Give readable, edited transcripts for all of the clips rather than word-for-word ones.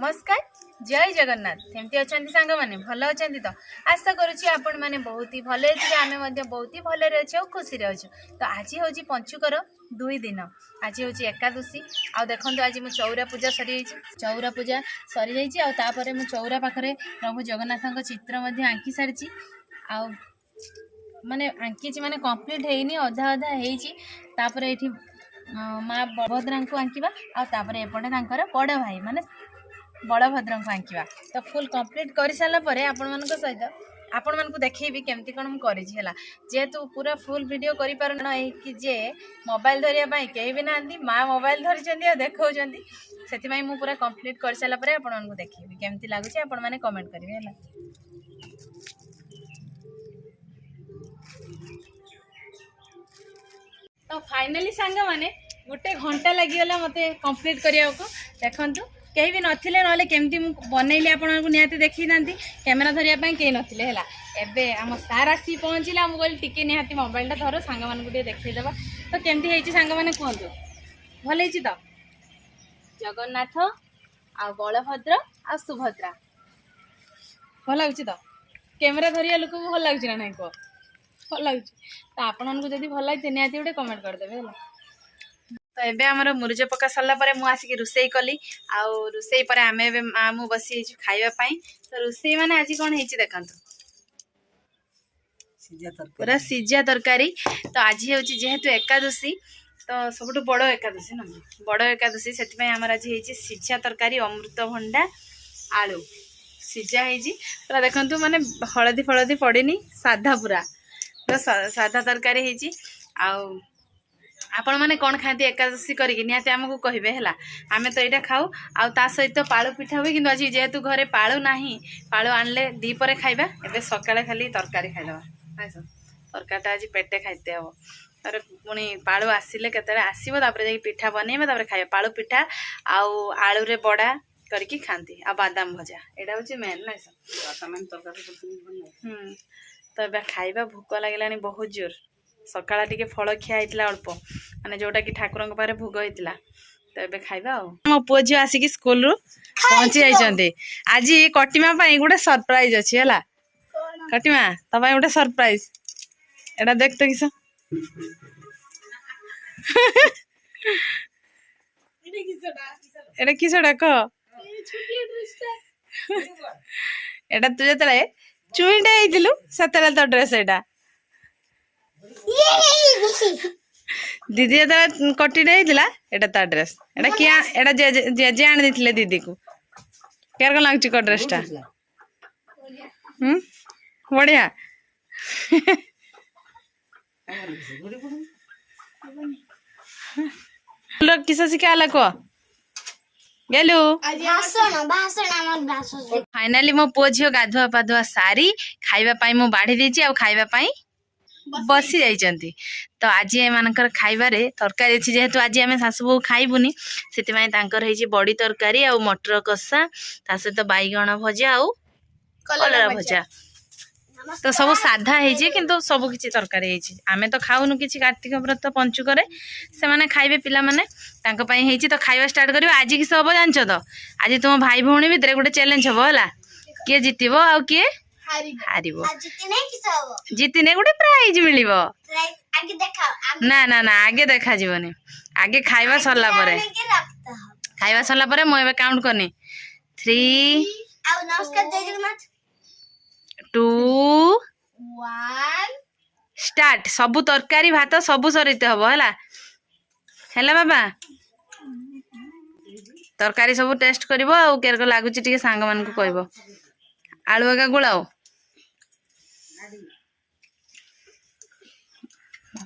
नमस्कार जय जगन्नाथ केमती अच्छा सांग मैंने भल अच्छा तो आशा करुच्ची आपण मैंने बहुत ही भले आम बहुत ही भले अच्छे और खुशी अच्छे तो आज हूँ पंचुकर 2 दिन आज हूँ एकादशी आ देखो आज मु चौरा पूजा सरी चौरा पूजा सरी जापर मु चौरा पाखे प्रभु जगन्नाथ चित्र आंकी सारी आ माने आंकी माने कंप्लीट है अधा अधा होपर ये माँ बलभद्रा को आंकिवा आपर एपटे बड़ भाई माने बलभद्र को आंकिवा तो फुल कंप्लीट कर सारापर आपण मान सहित आपण मानक देखी केमती कौन मुझे जेहेतु पूरा फुल वीडियो कर कि जे मोबाइल धरिया कहीं भी ना माँ मोबाइल धरी देखा से मुझे पूरा कंप्लीट कर सारापर आपण मानक देखी केमती लगुच आपण मैंने कमेंट करेंगे है। तो फाइनाली सांग मैंने गोटे घंटा लगिगला मत कंप्लीट करने को देखु कहीं भी नथिले ना केमती बनइली आपको निहाती देखी ना कैमेरा धरिया कहीं नथिले है एबे आम सार आसी पहुँचला मुझे टिके निहाती मोबाइलटा धर सांग मानक देखईदेवा तो केमती है सांग मैंने कहतु भल है तो जगन्नाथ आ बलभद्र आ सुभद्रा भल लगुच तो कैमेरा धरिया लोक भल लगुच ना नहीं कह भल लगुच तो आपण जब भल लगे निहाती गोटे कमेंट करदेवे है। तो एबे आमर मुरुज पका सरला परे मु आसिक रुसई कली आउ रुसई परे आमे एबे मामू बसी खाइबा पई तो रुसई माने आज कोन हेची देखंतु पूरा सिजा तरकारी तो आज हेउची जेहेतु एकादशी तो सबुठु बड़ एकादशी न बड़ एकादशी सेति पई आमर आज हेची सिजा तरकारी अमृतभंडा आलू सिजा हेची पूरा देखंतु माने हळदी फळदी पड़ेनी साधा पूरा साधा तरकारी हेची आउ आपण मैंने कौन खाती एकादशी करके निहाती आमको कहे है आम तो यहाँ खाऊ आ सहित पालु पिठा हुए कि आज जेहेतु घरे पालु ना पालु आणले दीपरे खाइबा एबे सकाळे खाली तरकारी खाइदबा तरकारीटा आज पेटे खाइते हम तार पुणी पालु आसिले केतरे आसीबो तापर जाई पिठा बनइबा तापर खाइबा पालु पिठा आउ आलू रे बड़ा करके खाती आ बादाम भजा एटा होची मेन ना तो एबे खाइबा भूक लागलानी बहुत जोर सकाळ टिके फल खिया होता अल्प माने जोटा कि ठाकुर पाखे भोग होता तो ये खाइबा मो पुओ झी आसिक स्कूल रु पहुँची जाइए आज कटिमा गोटे सरप्राइज अच्छी है कटिमा तब गोटे सरप्राइज एटा देख तो किस एटा किसटा कह एटा तू जो चुईटा होइतिलु सेतेला तो ड्रेस एटा दीदी जो कटिटे होता एटा ता ड्रेस एटा किया एटा जेजे आनी देथिले दीदी को केर कौन लगुच क ड्रेसटा बढ़िया किस शिखा कह गेलु फाइनाली मो पुओ झील गाधुआ पाधुआ सारी खाइबा मु बाढ़ी देछि आ खाइबा बसी जाइछन्ती तो आज एमानकर खाइबारे तरकारी अछि जेहेतु आज आमे सासु बहु खाइबुनी सेतिमाय तांकर हेछि बड़ी तरकारी आ मटर कषा ता सहित बैगण भजा आ कलरा भजा तो सब साधा हेछि किंतु सब किछि तरकारी हेछि आमे तो खाउनु किछि कार्तिक व्रत पंचुकरे से माने खाइबे पिला माने तांको पई हेछि तो खाइबा स्टार्ट करबे आज कि सब जानछ तो आज तुम भाई भौणी भितर गोटे चैलेंज हबो हला के जितिबो आ के हारिबो जीतिने गोटे प्राइज मिलिबो ना ना ना आगे देखा जीवनी आगे खाइबा सरला परे खाइबा सरला परे मु एबे काउंट करनी 3 2 1 स्टार्ट सबु तरकारी भात सबु सरिते हबो हला हैला बाबा तरकारी सबु टेस्ट करिवो आ केरको लागुची टिके सांग मान को कहबो आलू एका गुलाओ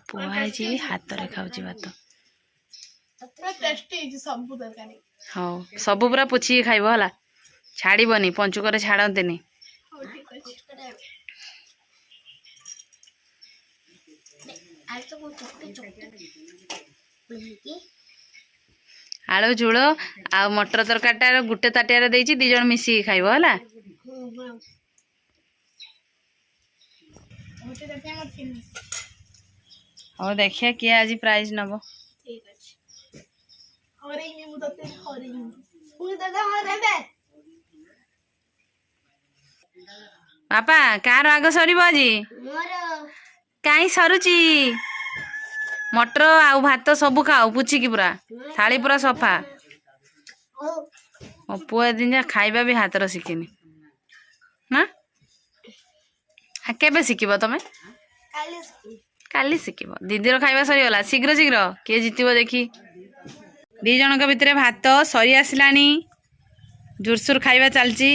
पुआ जी हाथ रे खाउची भात हाँ सब पूरा पुछी खाइब है छाड़बनी पंचुकर छाड़ते आलू झोल आ मटर तरकारीटा गोटे ताटिया दी जन मिसिकी खाइब है हाँ देखिए किए आज प्राइज नब ବାପା କାହାର ଆଗ ସରିବ ଆଜି? କାହିଁ ସରୁଛି? ମଟର ଆଉ ଭାତ ସବୁ ଖାଅ ପୁଚିକି ପୁରା ଥାଳି ପୁରା ସଫା। ମୋ ପୁଅ ଏଦିନ ଯା ଖାଇବା ବି ହାତର ଶିଖିନି ନା। କେବେ ଶିଖିବ ତମେ? କାଲି ଶିଖିବ। ଦିଦିର ଖାଇବା ସରିଗଲା। ଶୀଘ୍ର ଶୀଘ୍ର କିଏ ଜିତିବ ଦେଖି। ଦି ଜଣଙ୍କ ଭିତରେ ଭାତ ସରି ଆସିଲାଣି। ଜୋରସୋର ଖାଇବା ଚାଲିଛି।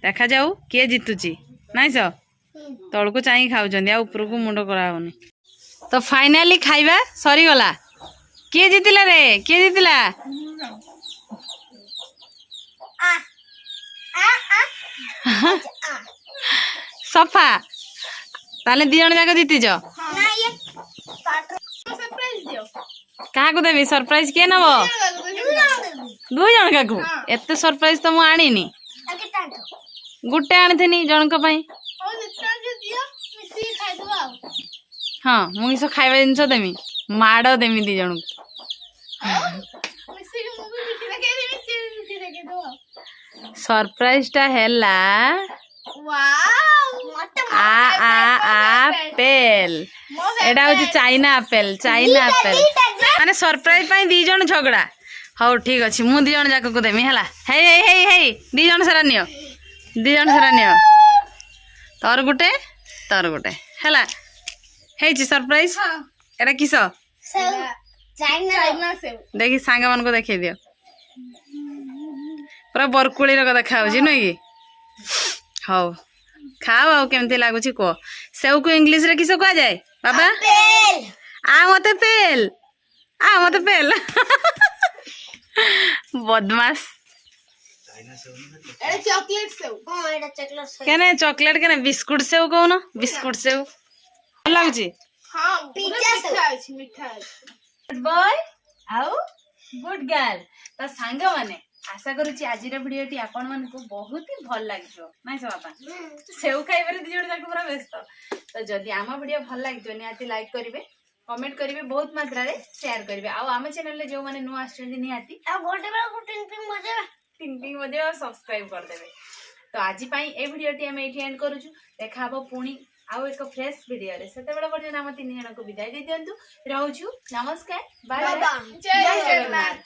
ଦେଖାଯାଉ କିଏ ଜିତୁଛି। ନାଇଁ ସ ତଳକୁ ଚାହିଁ ଖାଉଛନ୍ତି ଆଉ ଉପରକୁ ମୁଣ୍ଡ କରାହଉନି। ତ ଫାଇନାଲି ଖାଇବା ସରିଗଲା। କିଏ ଜିତିଲା ରେ? କିଏ ଜିତିଲା? ସଫା। ତାହେଲେ ଦି ଜଣ ଯାକ ଜିତିଛ। କାହାକୁ ଦେବି ସରପ୍ରାଇଜ? କିଏ ନବ? ଦୁଇ ଜଣ କାକୁ? ଏତେ ସରପ୍ରାଇଜ ତ ମୁଁ ଆଣିନି। ଗୋଟେ ଆଣିଥିନି ଜଣଙ୍କ ପାଇଁ। ହଁ ମୁଁ କିସ ଖାଇବା ଜିନିଷ ଦେମି? ମାଡ଼ ଦେମି ଦି ଜଣକୁ। ସରପ୍ରାଇଜ ଟା ହେଲା ଆପେଲ। ଏଟା ହଉଛି ଚାଇନା ଆପେଲ। ଚାଇନା ଆପେଲ ମାନେ ସରପ୍ରାଇଜ ପାଇଁ ଦି ଜଣ ଝଗଡା। ହଉ ଠିକ ଅଛି ମୁଁ ଦି ଜଣ ଯାକକୁ ଦେମି ହେଲା। ହେଇ ହେଇ ହେଇ ହେଇ ଦି ଜଣ ସାରା ନିଅ। ଦି ଜଣ ସାରା ନିଅ। ତୋର ଗୋଟେ ତୋର ଗୋଟେ ହେଲା। ହେଇଛି ସରପ୍ରାଇଜ। ଏଟା କିସ? ଦେଖି ସାଙ୍ଗ ମାନଙ୍କୁ ଦେଖେଇ ଦିଅ। ପୁରା ବରକୁଳିର ଦେଖା ହଉଛି ନୁହେଁ କି? ହଉ ଖାଅ ଆଉ କେମିତି ଲାଗୁଛି କୁହ। ସେଉକୁ ଇଂଲିଶ ରେ କିସ କୁହାଯାଏ ବାବା? ମତେ ପେଲ। ମତେ ପେଲ। ବଦମାସ। କେନେ ଚକଲେଟ କେନେ ବିସ୍କୁଟ ସେଉ କହୁନ? ବିସ୍କୁଟ ସେଉ ଭଲ ଲାଗୁଛି। ବୟ ଆଉ ଗୁଡ ଗାର୍ଲ। ତ ସାଙ୍ଗମାନେ ଆଶା କରୁଛି ଆଜିର ଭିଡିଓଟି ଆପଣ ମାନଙ୍କୁ ବହୁତ ହି ଭଲ ଲାଗିଥିବ। ନାଇଁ ସେ ବାପା ସେଉ ଖାଇବାରେ ଦି ଜଣ ଯାକ ପୁରା ବ୍ୟସ୍ତ। ତ ଯଦି ଆମ ଭିଡିଓ ଭଲ ଲାଗିଥିବ ନିହାତି ଲାଇକ୍ କରିବେ, କମେଣ୍ଟ କରିବେ, ବହୁତ ମାତ୍ରାରେ ସେୟାର କରିବେ। ଆଉ ଆମ ଚ୍ୟାନେଲରେ ଯୋଉମାନେ ନୂଆ ଆସୁଛନ୍ତି ନିହାତି ଟିଙ୍ଗ ବଜେଇବା ସବସ୍କ୍ରାଇବ କରିଦେବେ। ତ ଆଜି ପାଇଁ ଏ ଭିଡିଓଟି ଆମେ ଏଇଠି ଏଣ୍ଡ କରୁଛୁ। ଦେଖା ହବ ପୁଣି ଆଉ ଏକ ଫ୍ରେଶ ଭିଡିଓରେ। ସେତେବେଳେ ପର୍ଯ୍ୟନ୍ତ ଆମ ତିନି ଜଣଙ୍କୁ ବିଦାୟ ଦେଇ ଦିଅନ୍ତୁ। ରହୁଛୁ। ନମସ୍କାର। Bye bye. ଜୟ ଜଗନ୍ନାଥ।